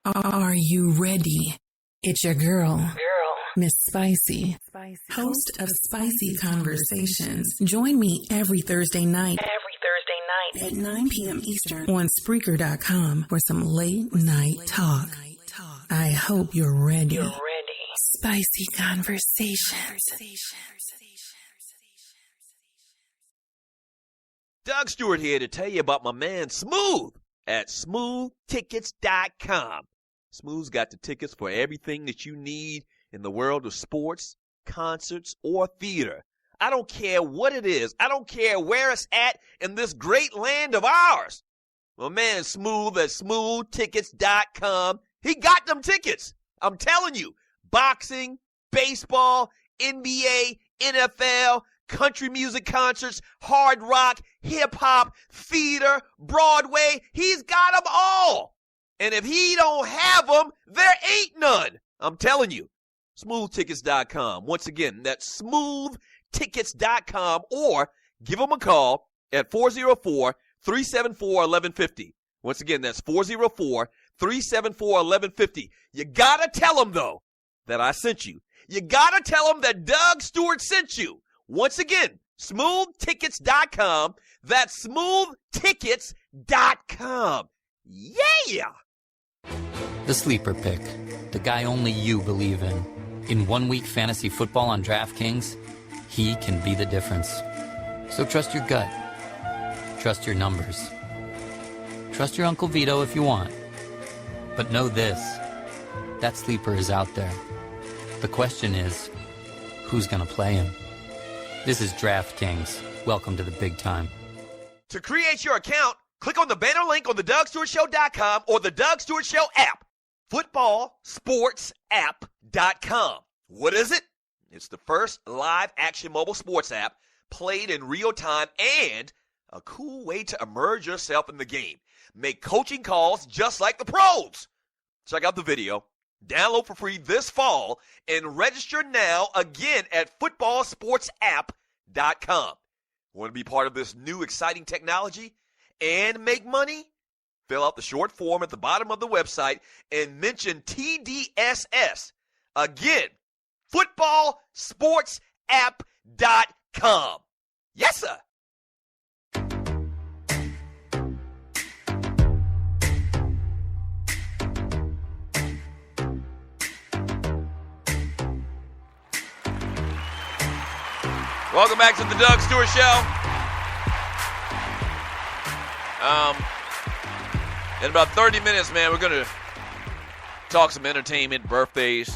Are you ready? It's your girl, Miss Spicy, host of Spicy Conversations. Join me every Thursday night at 9 p.m. Eastern on Spreaker.com for some late night talk. I hope you're ready. Spicy Conversations. Doug Stewart here to tell you about my man Smooth at smoothtickets.com. Smooth's got the tickets for everything that you need in the world of sports, concerts, or theater. I don't care what it is. I don't care where it's at in this great land of ours. My man Smooth at smoothtickets.com, he got them tickets. I'm telling you, boxing, baseball, NBA, NFL, country music concerts, hard rock, hip-hop, theater, Broadway, he's got them all. And if he don't have them, there ain't none. I'm telling you. Smoothtickets.com. Once again, that's smoothtickets.com, or give him a call at 404-374-1150. Once again, that's 404-374-1150. You gotta tell him, though, that I sent you. You gotta tell him that Doug Stewart sent you. Once again, smoothtickets.com. That's smoothtickets.com. Yeah! The Sleeper Pick, the guy only you believe in. In 1 week fantasy football on DraftKings, he can be the difference. So trust your gut. Trust your numbers. Trust your Uncle Vito if you want. But know this, that sleeper is out there. The question is, who's going to play him? This is DraftKings. Welcome to the big time. To create your account, click on the banner link on the DougStewartShow.com or the Doug Stewart Show app. Footballsportsapp.com. What is it? It's the first live action mobile sports app played in real time and a cool way to immerse yourself in the game. Make coaching calls just like the pros. Check out the video. Download for free this fall and register now again at footballsportsapp.com. Want to be part of this new exciting technology and make money? Fill out the short form at the bottom of the website and mention TDSS. Again, footballsportsapp.com. Yes, sir. Welcome back to the Doug Stewart Show. In about 30 minutes, man, we're going to talk some entertainment, birthdays.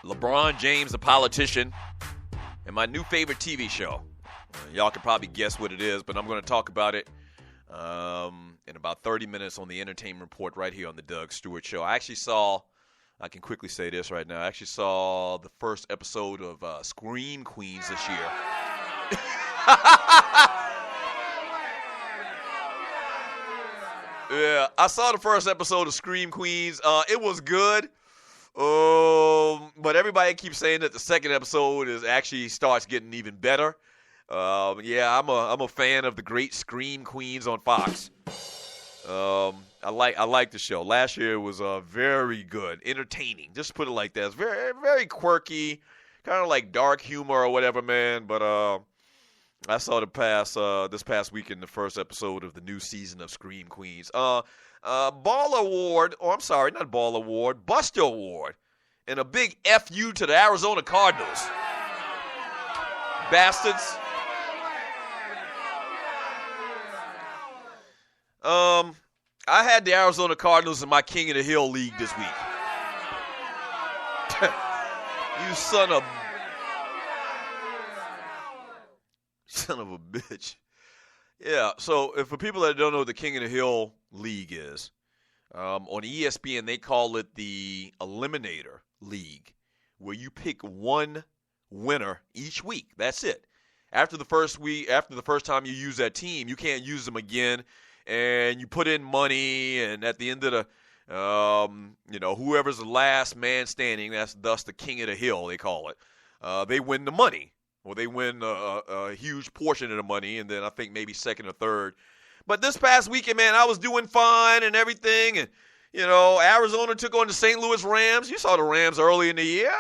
LeBron James, the politician, and my new favorite TV show. Y'all can probably guess what it is, but I'm going to talk about it in about 30 minutes on the Entertainment Report right here on the Doug Stewart Show. I can quickly say this right now. I actually saw the first episode of Scream Queens this year. Yeah, I saw the first episode of Scream Queens. It was good. But everybody keeps saying that the second episode actually starts getting even better. Yeah, I'm a fan of the great Scream Queens on Fox. I like the show. Last year was very good, entertaining. Just put it like that. It's very, very quirky, kind of like dark humor or whatever, man. But I saw this past weekend the first episode of the new season of Scream Queens. Ball Award, not Ball Award, Buster Award, and a big FU to the Arizona Cardinals. Bastards. I had the Arizona Cardinals in my King of the Hill league this week. You son of a bitch. Yeah, so for people that don't know what the King of the Hill league is, on ESPN they call it the Eliminator League, where you pick one winner each week. That's it. After the first time you use that team, you can't use them again. And you put in money, and at the end of the, whoever's the last man standing, that's thus the King of the Hill, they call it. They win the money, or they win a huge portion of the money, and then I think maybe second or third But this past weekend, man, I was doing fine and everything. And, Arizona took on the St. Louis Rams. You saw the Rams early in the year.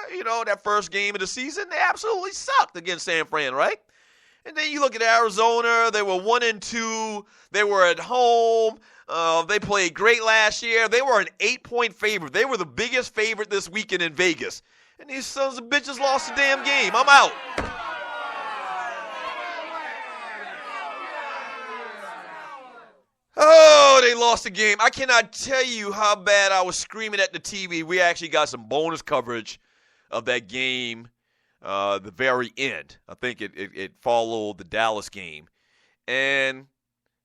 That first game of the season, they absolutely sucked against San Fran, right? And then you look at Arizona, they were 1-2. They were at home. They played great last year. They were an 8-point favorite. They were the biggest favorite this weekend in Vegas. And these sons of bitches lost the damn game. I'm out. Oh, they lost the game. I cannot tell you how bad I was screaming at the TV. We actually got some bonus coverage of that game, the very end. I think it followed the Dallas game. And,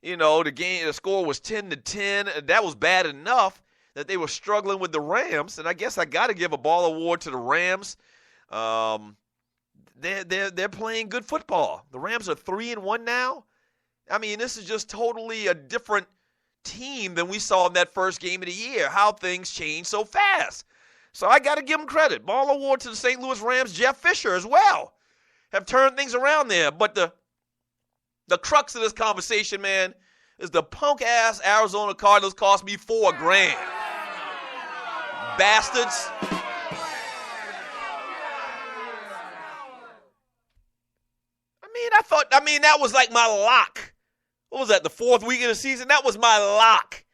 the score was 10-10. That was bad enough that they were struggling with the Rams. And I guess I got to give a ball award to the Rams. They're playing good football. The Rams are 3-1 now. I mean, this is just totally a different team than we saw in that first game of the year, how things change so fast. So I got to give them credit. Ball award to the St. Louis Rams, Jeff Fisher as well, have turned things around there. But the crux of this conversation, man, is the punk-ass Arizona Cardinals cost me $4,000. Bastards. That was like my lock. What was that, the fourth week of the season? That was my lock.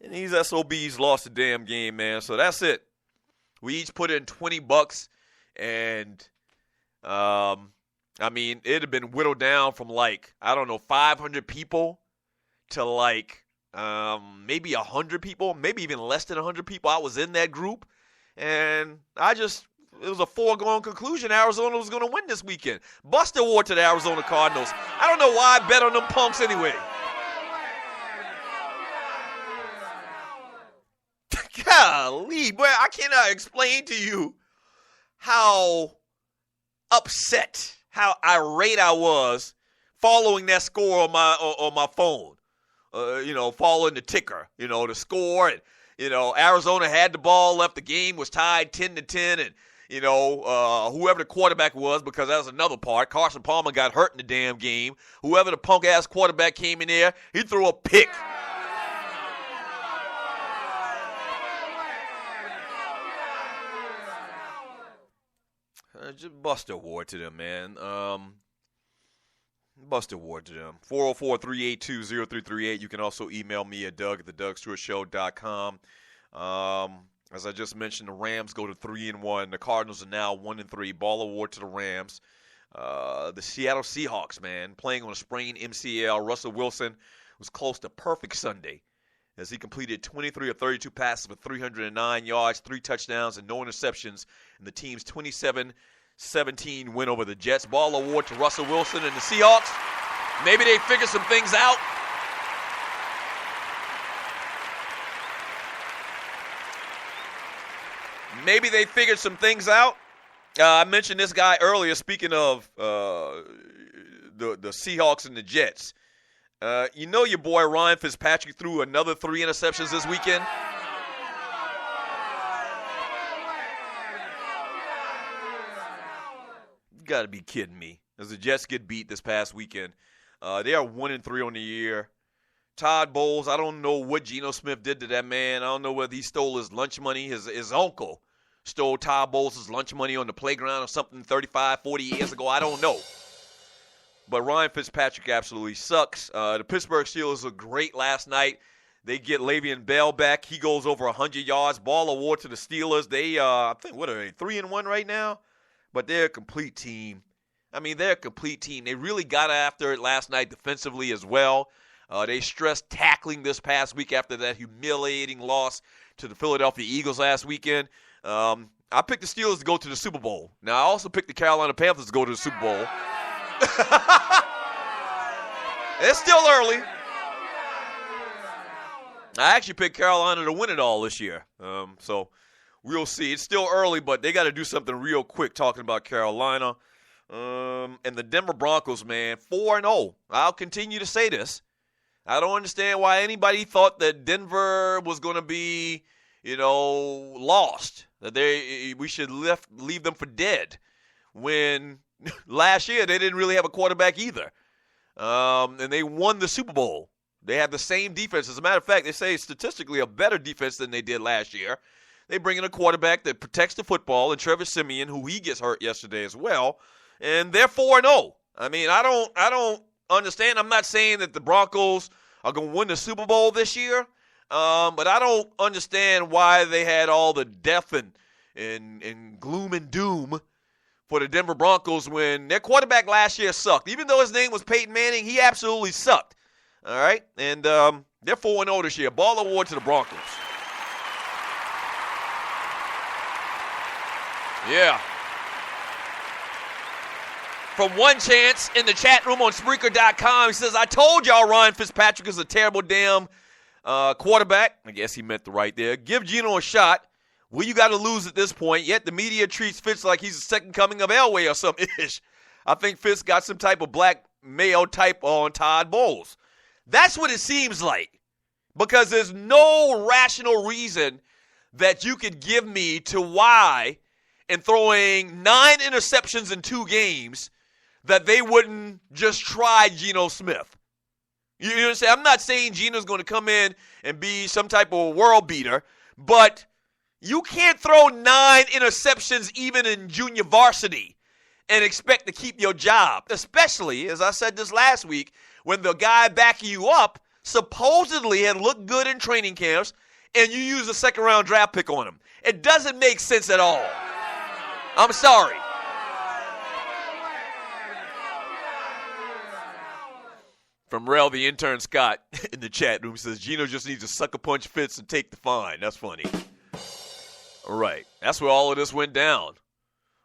And these SOBs lost the damn game, man. So that's it. We each put in $20, and it'd have been whittled down from 500 people to maybe 100 people, maybe even less than 100 people. I was in that group, and it was a foregone conclusion Arizona was going to win this weekend. Bust award to the Arizona Cardinals. I don't know why I bet on them punks anyway. Golly, boy, I cannot explain to you how upset, how irate I was following that score on my phone. Following the ticker, the score. And, Arizona had the ball left. The game was tied 10-10, and whoever the quarterback was, because that was another part. Carson Palmer got hurt in the damn game. Whoever the punk-ass quarterback came in there, he threw a pick. Just bust award to them, man. Bust award to them. 404-382-0338. You can also email me at Doug@thedougstewartshow.com. As I just mentioned, the Rams go to 3-1. The Cardinals are now 1-3. Ball award to the Rams. The Seattle Seahawks, man, playing on a sprained MCL. Russell Wilson was close to perfect Sunday as he completed 23 of 32 passes for 309 yards, 3 touchdowns, and no interceptions in the team's 27-17 win over the Jets. Ball award to Russell Wilson and the Seahawks. Maybe they figured some things out. Maybe they figured some things out. I mentioned this guy earlier, speaking of the Seahawks and the Jets. Your boy Ryan Fitzpatrick threw another 3 interceptions this weekend. You got to be kidding me. As the Jets get beat this past weekend. They are 1-3 on the year. Todd Bowles, I don't know what Geno Smith did to that man. I don't know whether he stole his lunch money. His uncle stole Todd Bowles' lunch money on the playground or something 35, 40 years ago. I don't know. But Ryan Fitzpatrick absolutely sucks. The Pittsburgh Steelers looked great last night. They get Le'Veon Bell back. He goes over 100 yards. Ball award to the Steelers. They, I think, what are they, 3-1 right now? But they're a complete team. They're a complete team. They really got after it last night defensively as well. They stressed tackling this past week after that humiliating loss to the Philadelphia Eagles last weekend. I picked the Steelers to go to the Super Bowl. Now, I also picked the Carolina Panthers to go to the Super Bowl. It's still early. I actually picked Carolina to win it all this year. So we'll see. It's still early, but they got to do something real quick talking about Carolina. And the Denver Broncos, man, 4-0. I'll continue to say this. I don't understand why anybody thought that Denver was going to be, lost. That we should leave them for dead. When last year they didn't really have a quarterback either. And they won the Super Bowl. They have the same defense. As a matter of fact, they say statistically a better defense than they did last year. They bring in a quarterback that protects the football, and Trevor Siemian, who he gets hurt yesterday as well, and they're 4-0. I mean, I don't understand. I'm not saying that the Broncos are going to win the Super Bowl this year, but I don't understand why they had all the death and gloom and doom for the Denver Broncos when their quarterback last year sucked. Even though his name was Peyton Manning, he absolutely sucked. All right? And they're 4-0 this year. Ball award to the Broncos. Yeah. From One Chance in the chat room on Spreaker.com, he says, I told y'all Ryan Fitzpatrick is a terrible damn quarterback. I guess he meant the right there. Give Geno a shot. Well, you got to lose at this point. Yet the media treats Fitz like he's the second coming of Elway or some ish. I think Fitz got some type of black male type on Todd Bowles. That's what it seems like. Because there's no rational reason that you could give me to why in throwing 9 interceptions in 2 games that they wouldn't just try Geno Smith. You understand? I'm not saying Geno's going to come in and be some type of world beater, but you can't throw 9 interceptions even in junior varsity and expect to keep your job, especially, as I said this last week, when the guy backing you up supposedly had looked good in training camps and you use a second-round draft pick on him. It doesn't make sense at all. I'm sorry. From Rel, the intern Scott in the chat room says, Geno just needs to sucker punch Fitz and take the fine. That's funny. All right. That's where all of this went down.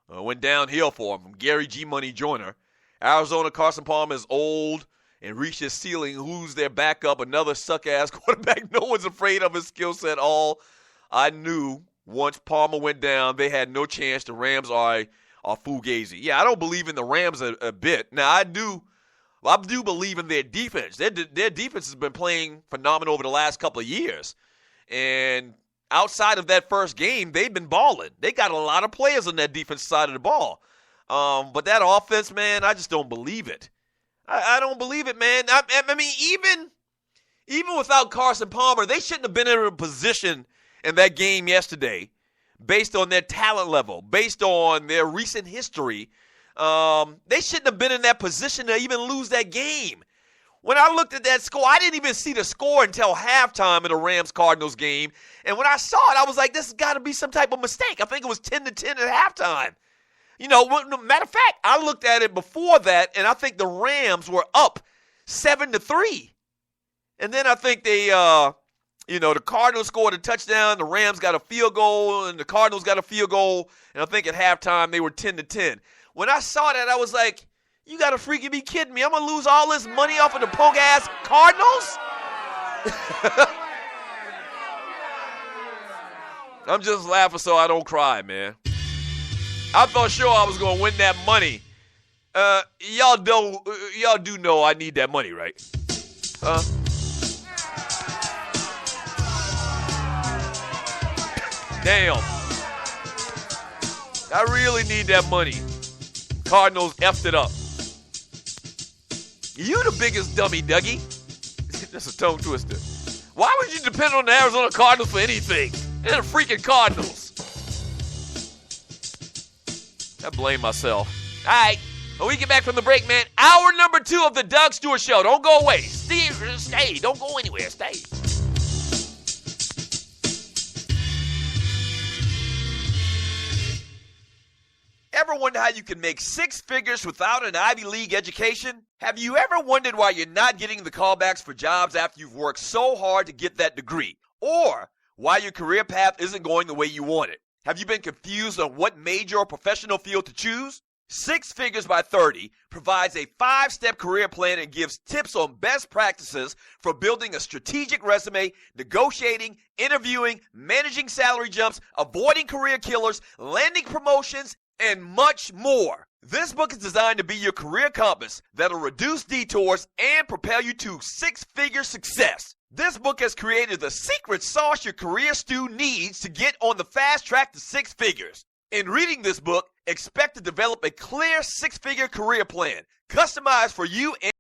Went downhill for him. From Gary G. Money Joyner. Arizona, Carson Palmer is old and reached his ceiling. Who's their backup? Another suck-ass quarterback. No one's afraid of his skill set. All I knew once Palmer went down, they had no chance. The Rams are fugazi. Yeah, I don't believe in the Rams a bit. Now, I do believe in their defense. Their defense has been playing phenomenal over the last couple of years. And outside of that first game, they've been balling. They got a lot of players on that defense side of the ball. But that offense, man, I just don't believe it. I don't believe it, man. I mean, even without Carson Palmer, they shouldn't have been in a position in that game yesterday based on their talent level, based on their recent history. They shouldn't have been in that position to even lose that game. When I looked at that score, I didn't even see the score until halftime in the Rams-Cardinals game. And when I saw it, I was like, this has got to be some type of mistake. I think it was 10-10 at halftime. You know, matter of fact, I looked at it before that, and I think the Rams were up 7-3. And then I think they, the Cardinals scored a touchdown, the Rams got a field goal, and the Cardinals got a field goal. And I think at halftime they were 10-10. When I saw that, I was like, you got to freaking be kidding me. I'm going to lose all this money off of the punk-ass Cardinals? I'm just laughing so I don't cry, man. I thought sure I was going to win that money. Y'all do know I need that money, right? Damn. I really need that money. Cardinals effed it up. You the biggest dummy, Dougie. That's a tongue twister. Why would you depend on the Arizona Cardinals for anything? They're the freaking Cardinals. I blame myself. All right. When we get back from the break, man, hour number 2 of the Doug Stewart Show. Don't go away. Stay. Don't go anywhere. Stay. Ever wonder how you can make 6 figures without an Ivy League education? Have you ever wondered why you're not getting the callbacks for jobs after you've worked so hard to get that degree? Or why your career path isn't going the way you want it? Have you been confused on what major or professional field to choose? 6 Figures by 30 provides a 5-step career plan and gives tips on best practices for building a strategic resume, negotiating, interviewing, managing salary jumps, avoiding career killers, landing promotions, and much more. This book is designed to be your career compass that'll reduce detours and propel you to 6-figure success. This book has created the secret sauce your career stew needs to get on the fast track to 6 figures. In reading this book, expect to develop a clear 6-figure career plan, customized for you and